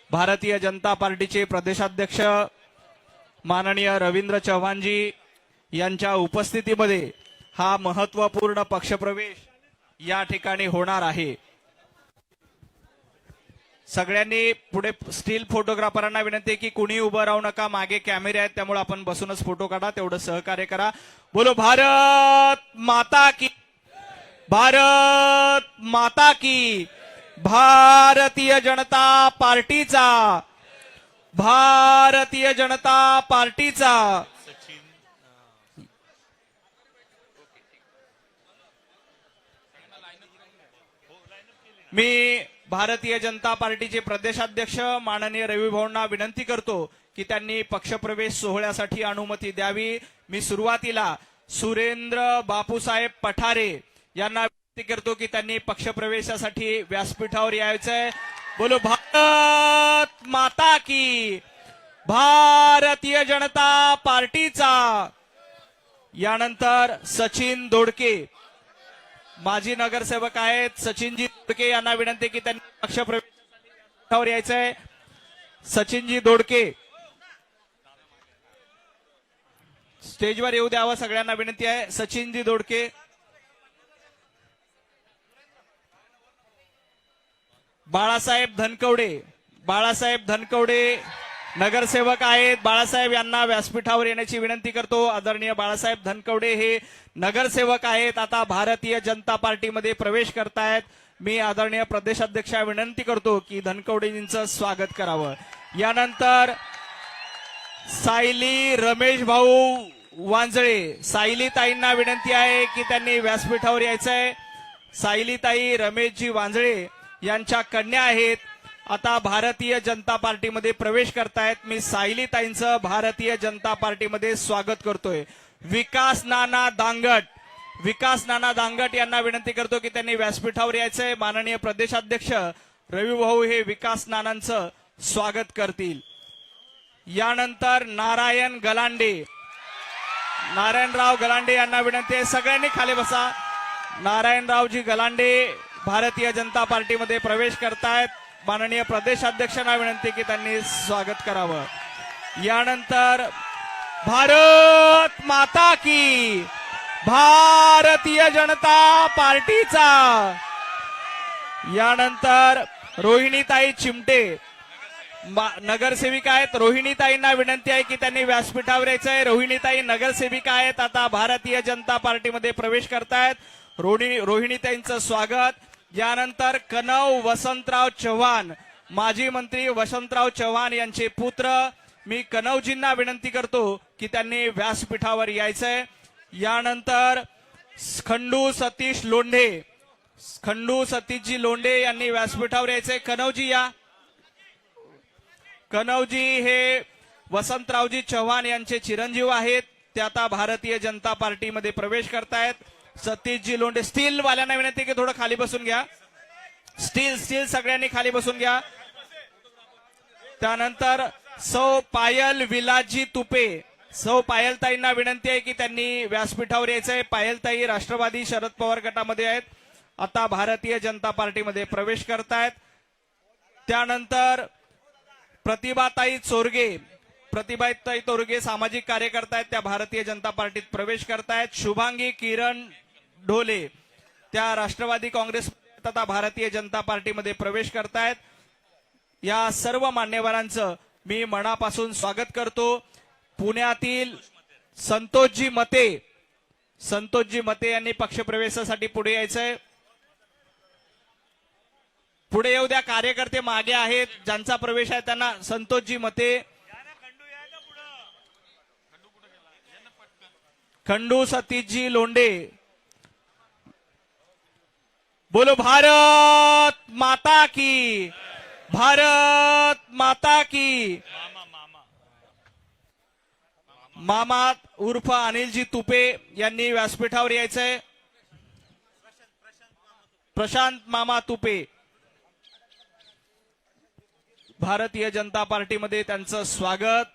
भारतीय जनता पार्टीचे प्रदेशाध्यक्ष माननीय रवींद्र चव्हाणजी यांच्या उपस्थितीमध्ये हा महत्त्वपूर्ण पक्षप्रवेश या ठिकाणी होणार आहे। सगळ्यांनी पुढे स्टील फोटोग्राफरांना विनंती की कुणी उभं राहू नका, मागे कॅमेरे आहेत त्यामुळे आपण बसूनच फोटो काढा, तेवढं सहकार्य करा। बोलो भारत माता की, भारत माता की, भारतीय जनता पार्टीचा, भारतीय जनता पार्टीचा। मी भारतीय जनता पार्टीचे प्रदेशाध्यक्ष माननीय रवी भाऊंना विनंती करतो की त्यांनी पक्षप्रवेश सोहळ्यासाठी अनुमती द्यावी। मी सुरुवातीला सुरेंद्र बापूसाहेब पठारे यांना विनंती करतो की त्यांनी पक्षप्रवेशासाठी व्यासपीठावर यायचंय। बोलो भारत माता की, भारतीय जनता पार्टीचा। यानंतर सचिन दोडके माजी नगरसेवक आहेत, सचिनजी दोडके यांना विनंती की त्यांनी पक्षप्रवेशावर यायचंय। सचिनजी दोडके स्टेजवर येऊ द्यावं, सगळ्यांना विनंती आहे। सचिनजी दोडके, बाळासाहेब धनकवडे, बाळासाहेब धनकवडे नगरसेवक आहेत, बाळासाहेब यांना व्यासपीठावर येण्याची विनंती करतो। आदरणीय बाळासाहेब धनकवडे हे नगरसेवक आहेत, आता भारतीय जनता पार्टीमध्ये प्रवेश करतायत। मी आदरणीय प्रदेशाध्यक्षा विनंती करतो की धनकवडेजींचं स्वागत करावं। यानंतर सायली रमेश भाऊ वांजळे, सायली ताईंना विनंती आहे की त्यांनी व्यासपीठावर यायचंय। सायली ताई रमेशजी वांजळे यांच्या कन्या आहेत, आता भारतीय जनता पार्टीमध्ये प्रवेश करतायत। मी सायली ताईंचं भारतीय जनता पार्टीमध्ये स्वागत करतोय। विकास नाना दांगट, विकास नाना दांगट यांना विनंती करतो की त्यांनी व्यासपीठावर यायचंय। माननीय प्रदेशाध्यक्ष रवी भाऊ हे विकास नानांचं स्वागत करतील। यानंतर नारायण गलांडे, नारायणराव गलांडे यांना विनंती आहे, सगळ्यांनी खाली बसा। नारायणरावजी गलांडे भारतीय जनता पार्टीमध्ये प्रवेश करतायत। माननीय प्रदेशाध्यक्षांना विनंती की त्यांनी स्वागत करावं। यानंतर भारत माता की, भारतीय जनता पार्टीचा। यानंतर रोहिणीताई चिमटे नगरसेविका आहेत, रोहिणीताईंना विनंती आहे की त्यांनी व्यासपीठावर यायचंय। रोहिणीताई नगरसेविका आहेत, आता भारतीय जनता पार्टीमध्ये प्रवेश करतायत। रोहिणीताईंचं स्वागत। यानंतर कनव वसंतराव चव्हाण, माजी मंत्री वसंतराव चव्हाण यांचे पुत्र, मी कनवजींना विनंती करतो की त्यांनी व्यासपीठावर यायचंय। यानंतर खंडू सतीश लोंढे, खंडू सतीशजी लोंढे यांनी व्यासपीठावर यायचंय। कनवजी या। कनवजी हे वसंतरावजी चव्हाण यांचे चिरंजीव आहेत, ते आता भारतीय जनता पार्टीमध्ये प्रवेश करतायत। सतीशजी लोंढे, स्टील वाल्यांना विनंती की थोडं खाली बसून घ्या। स्टील सगळ्यांनी खाली बसून घ्या। त्यानंतर सौ पायल विलासजी तुपे, सौ पायलताईंना विनंती आहे की त्यांनी व्यासपीठावर यायचंय। पायलताई राष्ट्रवादी शरद पवार गटामध्ये आहेत, आता भारतीय जनता पार्टीमध्ये प्रवेश करतायत। त्यानंतर प्रतिभाताई चोरगे, प्रतिभाताई चोरगे सामाजिक कार्यकर्ता आहेत, त्या भारतीय जनता पार्टीत प्रवेश करतायत। शुभांगी किरण ढोले त्या राष्ट्रवादी काँग्रेस तथा भारतीय जनता पार्टीमध्ये प्रवेश करतायत। या सर्व मान्यवरांचं मी मनापासून स्वागत करतो। पुण्यातील संतोषजी मते, संतोषजी मते यांनी पक्षप्रवेशासाठी पुढे यायचंय। पुढे येऊ द्या, कार्यकर्ते मागे आहेत, ज्यांचा प्रवेश आहे त्यांना। संतोषजी मते, खंडू सतीशजी लोंढे। बोलो भारत माता की, भारत माता की। मामा उर्फ अनिलजी तुपे यांनी व्यासपीठावर यायचंय। प्रशांत मामा तुपे, भारतीय जनता पार्टीमध्ये त्यांचं स्वागत।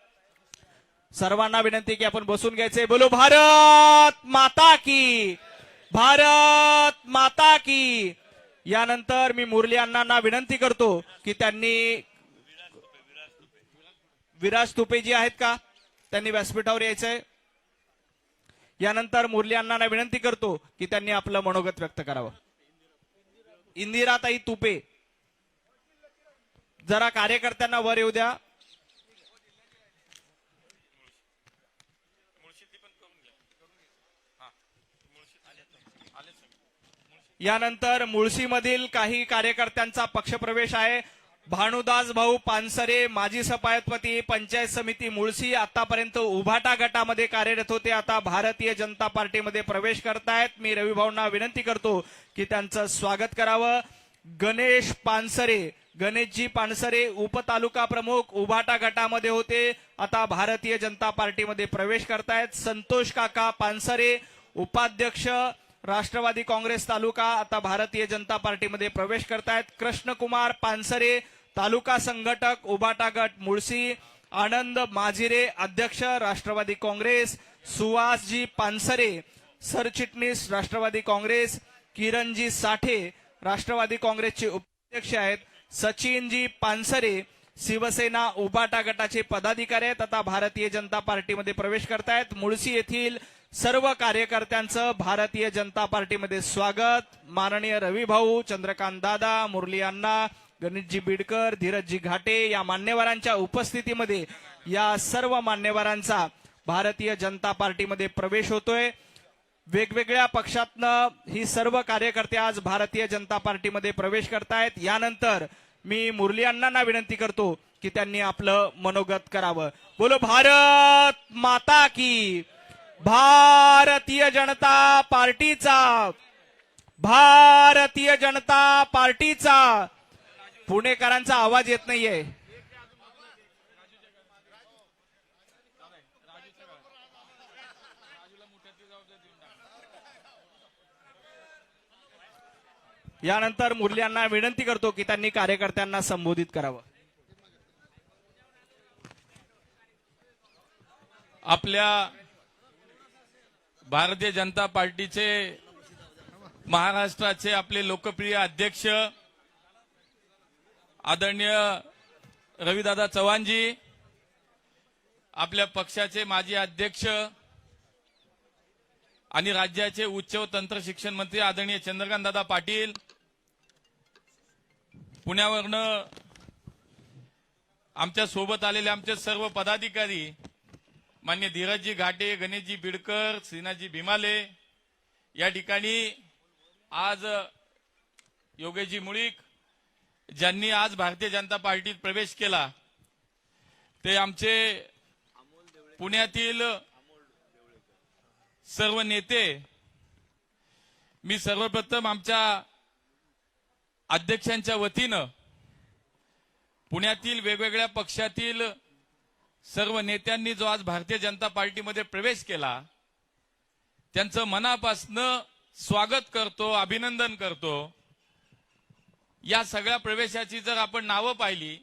सर्वांना विनंती की आपण बसून घ्यायचंय। बोलो भारत माता की, भारत माता की। यानंतर मी मुरली अण्णांना विनंती करतो की त्यांनी विराज तुपे जी आहेत का, त्यांनी व्यासपीठावर यायचंय. यानंतर मुरली अण्णांना विनंती करतो की त्यांनी आपलं मनोगत व्यक्त करावं. इंदिराताई तुपे, जरा कार्यकर्त्यांना वर येऊ द्या. यानंतर मुळशीमधील काही कार्यकर्त्यांचा पक्षप्रवेश आहे. भानुदास भाऊ पानसरे, माजी सभापती पंचायत समिती मुळशी, आतापर्यंत उभाटा गटामध्ये कार्यरत होते, आता भारतीय जनता पार्टीमध्ये प्रवेश करतायत. मी रवी भाऊंना विनंती करतो की त्यांचं स्वागत करावं. गणेश पानसरे, गणेशजी पानसरे उपतालुका प्रमुख, उभाटा गटामध्ये होते, आता भारतीय जनता पार्टीमध्ये प्रवेश करतायत. संतोष काका पानसरे, उपाध्यक्ष राष्ट्रवादी काँग्रेस तालुका, आता भारतीय जनता पार्टीमध्ये प्रवेश करतायत. कृष्णकुमार पानसरे, तालुका संघटक उभाटा गट मुळशी. आनंद माजिरे, अध्यक्ष राष्ट्रवादी काँग्रेस. सुहासजी पानसरे, सरचिटणीस राष्ट्रवादी काँग्रेस. किरणजी साठे, राष्ट्रवादी काँग्रेसचे उपाध्यक्ष आहेत. सचिनजी पानसरे, शिवसेना उभाटा गटाचे पदाधिकारी आहेत, आता भारतीय जनता पार्टीमध्ये प्रवेश करतायत. मुळशी येथील सर्व कार्यकर्त्यांचं भारतीय जनता पार्टीमध्ये स्वागत. माननीय रवी भाऊ, चंद्रकांत दादा, मुरली अण्णा, गणेशजी बिडकर, धीरजजी घाटे या मान्यवरांच्या उपस्थितीमध्ये या सर्व मान्यवरांचा भारतीय जनता पार्टीमध्ये प्रवेश होतोय. वेगवेगळ्या पक्षातनं ही सर्व कार्यकर्ते आज भारतीय जनता पार्टीमध्ये प्रवेश करतायत. यानंतर मी मुरली अण्णांना विनंती करतो की त्यांनी आपलं मनोगत करावं. बोलो भारत माता की. भारतीय जनता पार्टीचा, भारतीय जनता पार्टीचा. पुणेकरांचा आवाज येत नाहीये. यानंतर मुरली अण्णा विनंती करतो की त्यांनी कार्यकर्त्यांना संबोधित करावं. आपल्या भारतीय जनता पार्टीचे महाराष्ट्राचे आपले लोकप्रिय अध्यक्ष आदरणीय रविदादा चव्हाणजी, आपल्या पक्षाचे माजी अध्यक्ष आणि राज्याचे उच्च व तंत्र शिक्षण मंत्री आदरणीय चंद्रकांत दादा पाटील, पुण्यावरनं आमच्या सोबत आलेले आमचे सर्व पदाधिकारी मान्य धीरजजी घाटे, गणेशजी बिडकर, श्रीनाथजी भीमाले, या ठिकाणी आज योगेशजी मुळीक ज्यांनी आज भारतीय जनता पार्टीत प्रवेश केला ते आमचे पुण्यातील सर्व नेते. मी सर्वप्रथम आमच्या अध्यक्षांच्या वतीनं पुण्यातील वेगवेगळ्या पक्षातील सर्व नेत्यांनी जो आज भारतीय जनता पार्टीमध्ये प्रवेश केला त्यांचं मनापासनं स्वागत करतो, अभिनंदन करतो. या सगळ्या प्रवेशाची जर आपण नावं पाहिली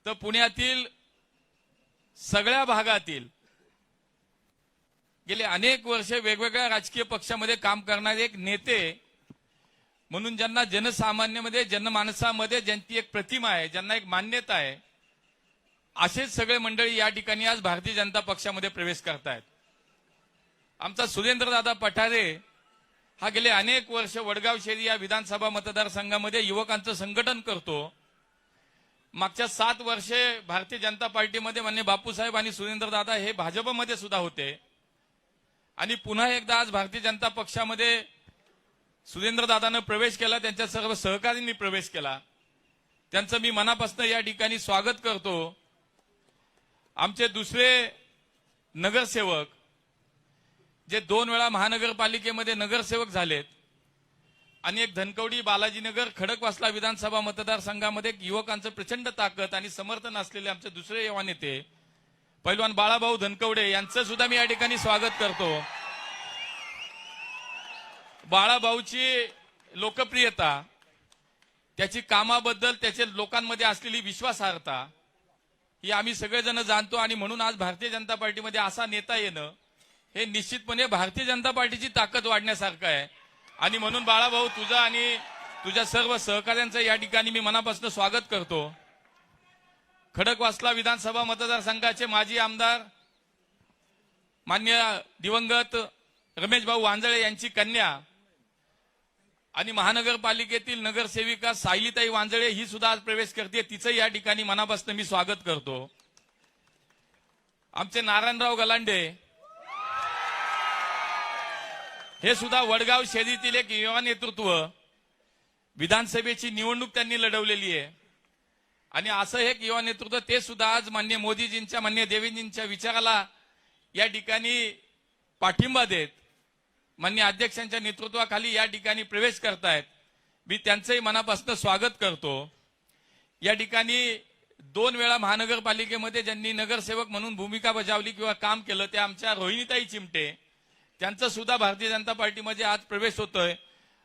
तर पुण्यातील सगळ्या भागातील गेले अनेक वर्ष वेगवेगळ्या राजकीय पक्षामध्ये काम करणारे एक नेते म्हणून ज्यांना जनसामान्यामध्ये, जनमानसामध्ये ज्यांची एक प्रतिमा आहे, ज्यांना एक मान्यता आहे, असेच सगळे मंडळी या ठिकाणी आज भारतीय जनता पक्षामध्ये प्रवेश करतायत. आमचा सुरेंद्रदादा पठारे हा गेले अनेक वर्ष वडगाव शहरी या विधानसभा मतदारसंघामध्ये युवकांचं संघटन करतो. मागच्या 7 वर्षे भारतीय जनता पार्टीमध्ये मान्य बापूसाहेब आणि सुरेंद्रदादा हे भाजपमध्ये सुद्धा होते आणि पुन्हा एकदा आज भारतीय जनता पक्षामध्ये सुरेंद्रदादानं प्रवेश केला, त्यांच्या सर्व सहकाऱ्यांनी प्रवेश केला. त्यांचं मी मनापासून या ठिकाणी स्वागत करतो. आमचे दुसरे नगरसेवक जे 2 वेळा महानगरपालिकेमध्ये नगरसेवक झालेत आणि एक धनकवडी बालाजीनगर खडकवासला विधानसभा मतदारसंघामध्ये युवकांचं प्रचंड ताकद आणि समर्थन असलेले आमचे दुसरे युवा नेते पैलवान बाळाभाऊ धनकवडे यांचं सुद्धा मी या ठिकाणी स्वागत करतो. बाळाभाऊची लोकप्रियता, त्याची कामाबद्दल त्याचे लोकांमध्ये असलेली विश्वासार्हता ही आम्ही सगळेजण जाणतो आणि म्हणून आज भारतीय जनता पार्टीमध्ये असा नेता येणं हे निश्चितपणे भारतीय जनता पार्टीची ताकद वाढण्यासारखं आहे. आणि म्हणून बाळाभाऊ तुझं आणि तुझ्या सर्व सहकाऱ्यांचं या ठिकाणी मी मनापासून स्वागत करतो. खडकवासला विधानसभा मतदारसंघाचे माजी आमदार मान्य दिवंगत रमेश भाऊ वांजळे यांची कन्या आणि महानगरपालिकेतील नगरसेविका सायलीताई वांजळे ही सुद्धा आज प्रवेश करते. तिचं या ठिकाणी मनापासून मी स्वागत करतो. आमचे नारायणराव गलांडे हे सुद्धा वडगाव शहरीतील एक युवा नेतृत्व, विधानसभेची निवडणूक त्यांनी लढवलेली आहे आणि असं एक युवा नेतृत्व ते सुद्धा आज मान्य मोदीजींच्या मान्य देवेंजींच्या विचाराला या ठिकाणी पाठिंबा देत मान्य अध्यक्षांच्या नेतृत्वाखाली या ठिकाणी प्रवेश करतायत. मी त्यांचंही मनापासून स्वागत करतो. या ठिकाणी 2 वेळा महानगरपालिकेमध्ये ज्यांनी नगरसेवक म्हणून भूमिका बजावली किंवा काम केलं त्या आमच्या रोहिणीताई चिमटे, त्यांचा सुद्धा भारतीय जनता पार्टीमध्ये आज प्रवेश होतोय.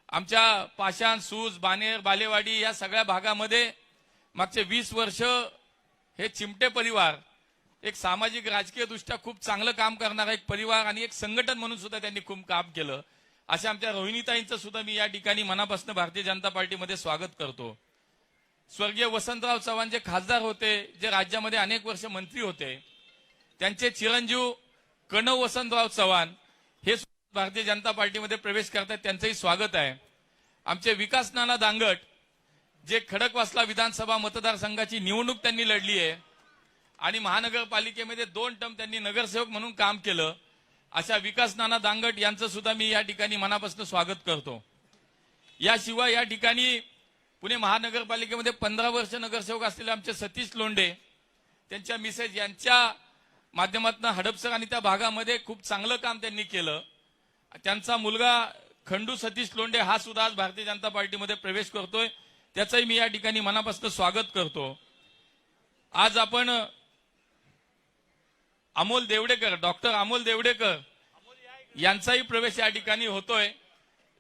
आमच्या पाषाण, सूज, बानेर, बालेवाडी या सगळ्या भागामध्ये मागचे 20 वर्ष हे चिमटे परिवार एक सामाजिक राजकीय दृष्ट्या खूप चांगलं काम करणारा एक परिवार आणि एक संघटन म्हणून सुद्धा त्यांनी खूप काम केलं. अशा आमच्या रोहिणीताईंचं सुद्धा मी या ठिकाणी मनापासून भारतीय जनता पार्टीमध्ये स्वागत करतो. स्वर्गीय वसंतराव चव्हाण जे खासदार होते, जे राज्यामध्ये अनेक वर्ष मंत्री होते, त्यांचे चिरंजीव कणव वसंतराव चव्हाण हे भारतीय जनता पार्टीमध्ये प्रवेश करतात. त्यांचंही स्वागत आहे. आमचे विकास नाना दांगट जे खडकवासला विधानसभा मतदारसंघाची निवडणूक त्यांनी लढली आहे आणि महानगरपालिकेमध्ये 2 टर्म त्यांनी नगरसेवक म्हणून काम केलं. अशा विकास नाना दांगट यांचं सुद्धा मी या ठिकाणी मनापासून स्वागत करतो. याशिवाय या ठिकाणी पुणे महानगरपालिकेमध्ये 15 वर्ष नगरसेवक असलेले आमचे सतीश लोंढे, त्यांच्या मिसेस यांच्या माध्यमातून हडपसर आणि त्या भागामध्ये खूप चांगलं काम त्यांनी केलं. त्यांचा मुलगा खंडू सतीश लोंढे हा सुद्धा आज भारतीय जनता पार्टीमध्ये प्रवेश करतोय. त्याचंही मी या ठिकाणी मनापासून स्वागत करतो. आज आपण अमोल देवडेकर, डॉक्टर अमोल देवडेकर यांचाही प्रवेश या ठिकाणी होतोय.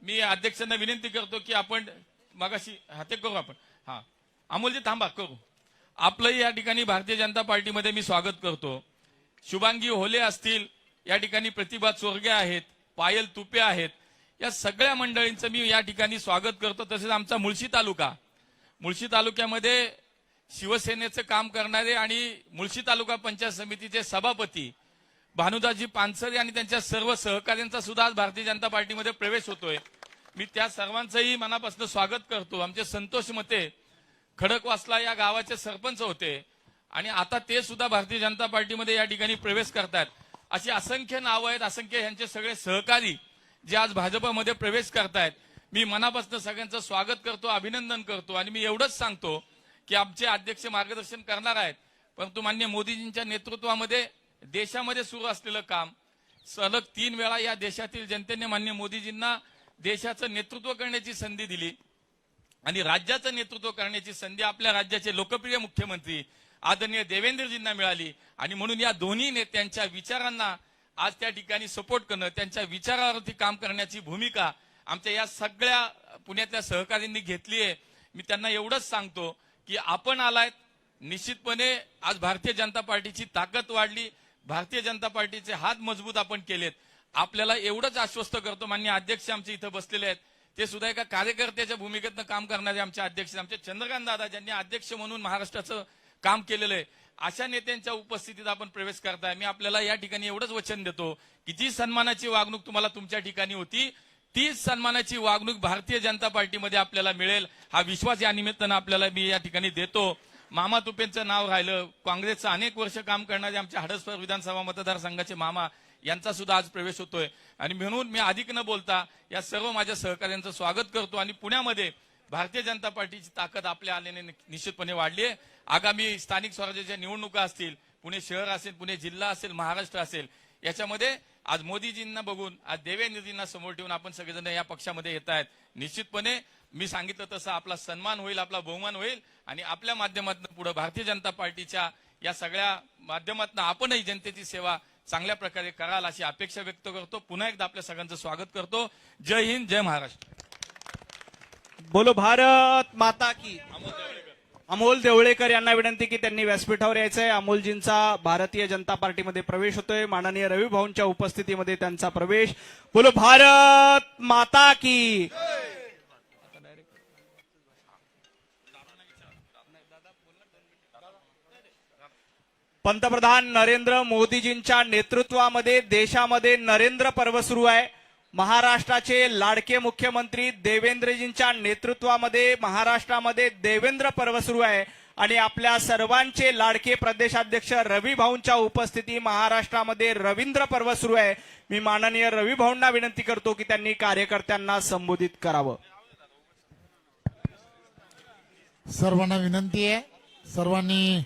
मी अध्यक्षांना विनंती करतो की आपण मगाशी हाते करू आपण. हा अमोलजी थांबा करू. आपलंही या ठिकाणी भारतीय जनता पार्टीमध्ये मी स्वागत करतो. शुभांगी होले असतील, या ठिकाणी प्रतिभा चोरगे आहेत, पायल तुपे आहेत, या सगळ्या मंडळींचं मी या ठिकाणी स्वागत करतो. तसेच आमचा मुळशी तालुक्यामध्ये शिवसेनेचं काम करणारे आणि मुळशी तालुका पंचायत समितीचे सभापती भानुदासजी पानसरे आणि त्यांच्या सर्व सहकाऱ्यांचा सुद्धा आज भारतीय जनता पार्टीमध्ये प्रवेश होतोय. मी त्या सर्वांचंही मनापासून स्वागत करतो. आमचे संतोष मते खडकवासला या गावाचे सरपंच होते आणि आता ते सुद्धा भारतीय जनता पार्टीमध्ये या ठिकाणी प्रवेश करतात. अशी असंख्य नावं आहेत, असंख्य यांचे सगळे सहकारी जे आज भाजपमध्ये प्रवेश करतायत. मी मनापासून सगळ्यांचं स्वागत करतो, अभिनंदन करतो आणि मी एवढंच सांगतो की आमचे अध्यक्ष मार्गदर्शन करणार आहेत, परंतु मान्य मोदीजींच्या नेतृत्वामध्ये देशामध्ये सुरू असलेलं काम सलग 3 वेळा या देशातील जनतेने मान्य मोदीजींना देशाचं नेतृत्व करण्याची संधी दिली आणि राज्याचं नेतृत्व करण्याची संधी आपल्या राज्याचे लोकप्रिय मुख्यमंत्री आदरणीय देवेंद्रजींना मिळाली आणि म्हणून या दोन्ही नेत्यांच्या विचारांना आज त्या ठिकाणी सपोर्ट करणं, त्यांच्या विचारावरती काम करण्याची भूमिका आमच्या या सगळ्या पुण्यातल्या सहकाऱ्यांनी घेतली आहे. मी त्यांना एवढंच सांगतो की आपण आलायत, निश्चितपणे आज भारतीय जनता पार्टीची ताकद वाढली, भारतीय जनता पार्टीचे हात मजबूत आपण केलेत. आपल्याला एवढंच आश्वस्त करतो, मान्य अध्यक्ष आमचे इथं बसलेले आहेत, ते सुद्धा एका कार्यकर्त्याच्या भूमिकेतनं काम करणारे आमचे अध्यक्ष, आमचे चंद्रकांत दादा ज्यांनी अध्यक्ष म्हणून महाराष्ट्राचं काम केलेलं आहे, अशा नेत्यांच्या उपस्थितीत आपण प्रवेश करताय. मी आपल्याला या ठिकाणी एवढंच वचन देतो की जी सन्मानाची वागणूक तुम्हाला तुमच्या ठिकाणी होती, तीच सन्मानाची वागणूक भारतीय जनता पार्टीमध्ये आपल्याला मिळेल, हा विश्वास या निमित्तानं आपल्याला मी या ठिकाणी देतो. मामा तुपेंचं नाव राहिलं, काँग्रेसचं अनेक वर्ष काम करणारे आमच्या हडसर विधानसभा मतदारसंघाचे मामा यांचा सुद्धा आज प्रवेश होतोय आणि म्हणून मी अधिक न बोलता या सर्व माझ्या सहकाऱ्यांचं स्वागत करतो. आणि पुण्यामध्ये भारतीय जनता पार्टीची ताकद आपल्या आल्याने निश्चितपणे वाढली आहे. आगामी स्थानिक स्वराज्याच्या निवडणुका असतील, पुणे शहर असेल, पुणे जिल्हा असेल, महाराष्ट्र असेल, याच्यामध्ये आज मोदीजींना बघून, आज देवेंद्रजींना समोर ठेवून आपण सगळेजण या पक्षामध्ये येत आहेत. निश्चितपणे मी सांगितलं तसं आपला सन्मान होईल, आपला बहुमान होईल आणि आपल्या माध्यमातून पुढे भारतीय जनता पार्टीच्या या सगळ्या माध्यमातून आपणही जनतेची सेवा चांगल्या प्रकारे कराल अशी अपेक्षा व्यक्त करतो. पुन्हा एकदा आपल्या सगळ्यांचं स्वागत करतो. जय हिंद, जय महाराष्ट्र. बोलो भारत माता की. अमोल देवळेकर यांना विनंती की त्यांनी व्यासपीठावर यायचंय. अमोलजींचा भारतीय जनता पार्टीमध्ये प्रवेश होतोय. माननीय रवी भाऊंच्या उपस्थितीमध्ये त्यांचा प्रवेश. बोलो भारत माता की. पंतप्रधान नरेंद्र मोदीजींच्या नेतृत्वामध्ये देशामध्ये नरेंद्र पर्व सुरू आहे. महाराष्ट्राचे लाडके मुख्यमंत्री देवेंद्रजींच्या नेतृत्वामध्ये महाराष्ट्रामध्ये देवेंद्र पर्व सुरू आहे आणि आपल्या सर्वांचे लाडके प्रदेशाध्यक्ष रवी भाऊंच्या उपस्थिती महाराष्ट्रामध्ये रवींद्र पर्व सुरू आहे. मी माननीय रवी भाऊंना विनंती करतो की त्यांनी कार्यकर्त्यांना संबोधित करावं. सर्वांना विनंती आहे, सर्वांनी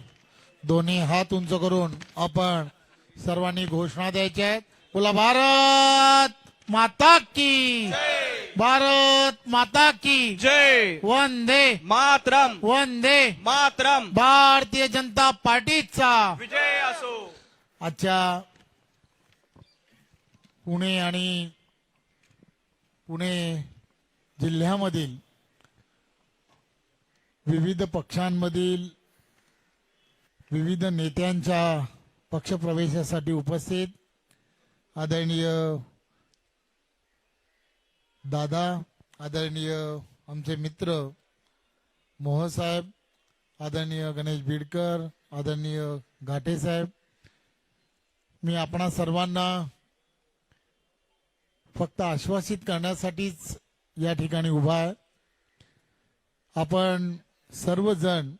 दोन्ही हात उंच करून आपण सर्वांनी घोषणा द्यायच्या आहेत. बोला भारत माता की, भारत माता की जय. वंदे मातरम, वंदे मातरम. भारतीय जनता पार्टीचा विजय असो. आजच्या पुणे आणि पुणे जिल्ह्यामधील विविध पक्षांमधील विविध नेत्यांच्या पक्षप्रवेशासाठी उपस्थित आदरणीय दादा, आदरणीय आमचे मित्र मोह साहेब, आदरणीय गणेश बीडकर, आदरणीय घाटे साहेब, मी आपणा सर्वांना फक्त आश्वासित करण्यासाठीच या ठिकाणी उभा आहे. आपण सर्वजण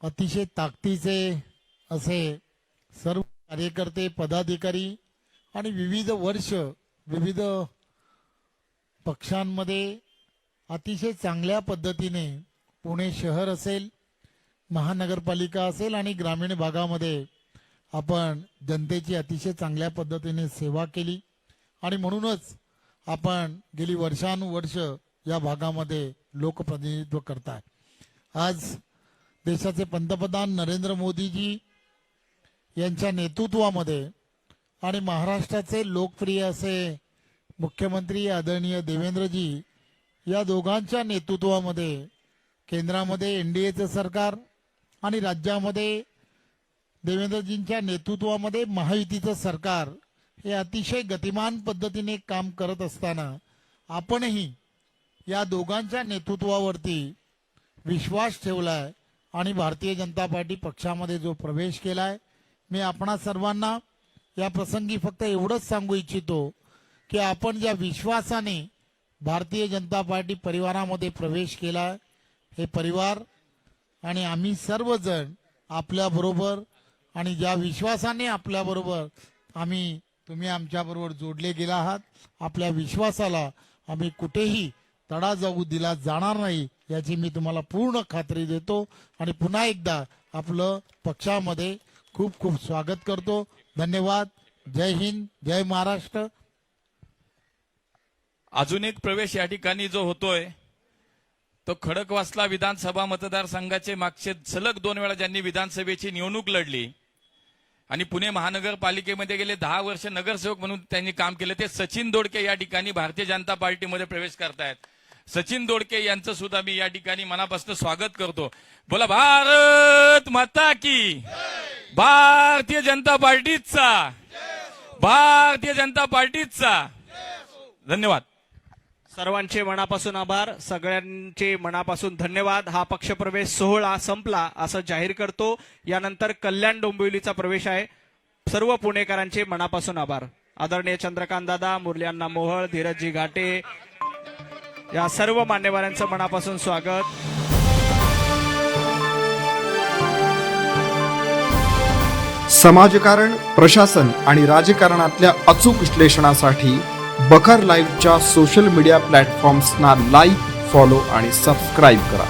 अतिशय ताकदीचे असे सर्व कार्यकर्ते, पदाधिकारी आणि विविध वर्ष विविध पक्षांमध्ये अतिशय चांगल्या पद्धतीने पुणे शहर असेल, महानगरपालिका असेल आणि ग्रामीण भागामध्ये आपण जनतेची अतिशय चांगल्या पद्धतीने सेवा केली आणि म्हणूनच आपण गेली वर्षानुवर्ष या भागामध्ये लोकप्रतिनिधित्व करताय. आज देशाचे पंतप्रधान नरेंद्र मोदीजी यांच्या नेतृत्वामध्ये आणि महाराष्ट्राचे लोकप्रिय असे मुख्यमंत्री आदरणीय देवेंद्रजी या दोघांच्या नेतृत्वामध्ये केंद्रामध्ये एनडीएचं सरकार आणि राज्यामध्ये देवेंद्रजींच्या नेतृत्वामध्ये महायुतीचं सरकार हे अतिशय गतिमान पद्धतीने काम करत असताना आपणही या दोघांच्या नेतृत्वावरती विश्वास ठेवलाय आणि भारतीय जनता पार्टी पक्षामध्ये जो प्रवेश केलाय, मी आपणा सर्वांना या प्रसंगी फक्त एवढंच सांगू इच्छितो की आपण ज्या विश्वासाने भारतीय जनता पार्टी परिवारामध्ये प्रवेश केलाय, हे परिवार आणि आम्ही सर्वजण आपल्याबरोबर आणि ज्या विश्वासाने आपल्याबरोबर तुम्ही आमच्याबरोबर जोडले गेला आहात, आपल्या विश्वासाला आम्ही कुठेही तडा जाऊ दिला जाणार नाही याची मी तुम्हाला पूर्ण खात्री देतो आणि पुन्हा एकदा आपलं पक्षामध्ये खूप खूप स्वागत करतो. धन्यवाद. जय हिंद, जय महाराष्ट्र. अजून एक प्रवेश या ठिकाणी जो होतोय तो खडकवासला विधानसभा मतदारसंघाचे मागचे सलग 2 वेळा ज्यांनी विधानसभेची निवडणूक लढली आणि पुणे महानगरपालिकेमध्ये गेले 10 वर्ष नगरसेवक म्हणून त्यांनी काम केलं, ते सचिन दोडके या ठिकाणी भारतीय जनता पार्टीमध्ये प्रवेश करतायत. सचिन दोडके यांचं सुद्धा मी या ठिकाणी मनापासून स्वागत करतो. बोला भारत माता की, भारतीय जनता पार्टीचा, भारतीय जनता पार्टीचा. धन्यवाद. सर्वांचे मनापासून आभार, सगळ्यांचे मनापासून धन्यवाद. हा पक्षप्रवेश सोहळा संपला असं जाहीर करतो. यानंतर कल्याण डोंबिवलीचा प्रवेश आहे. सर्व पुणेकरांचे मनापासून आभार. आदरणीय चंद्रकांत दादा, मुरली मोहोळ, धीरजजी घाटे या सर्व मान्यवरांचं मनापासून स्वागत. समाजकारण, प्रशासन आणि राजकारणातल्या अचूक विश्लेषणासाठी बखर लाईव्हच्या सोशल मीडिया प्लॅटफॉर्म्सना लाईक, फॉलो आणि सबस्क्राईब करा.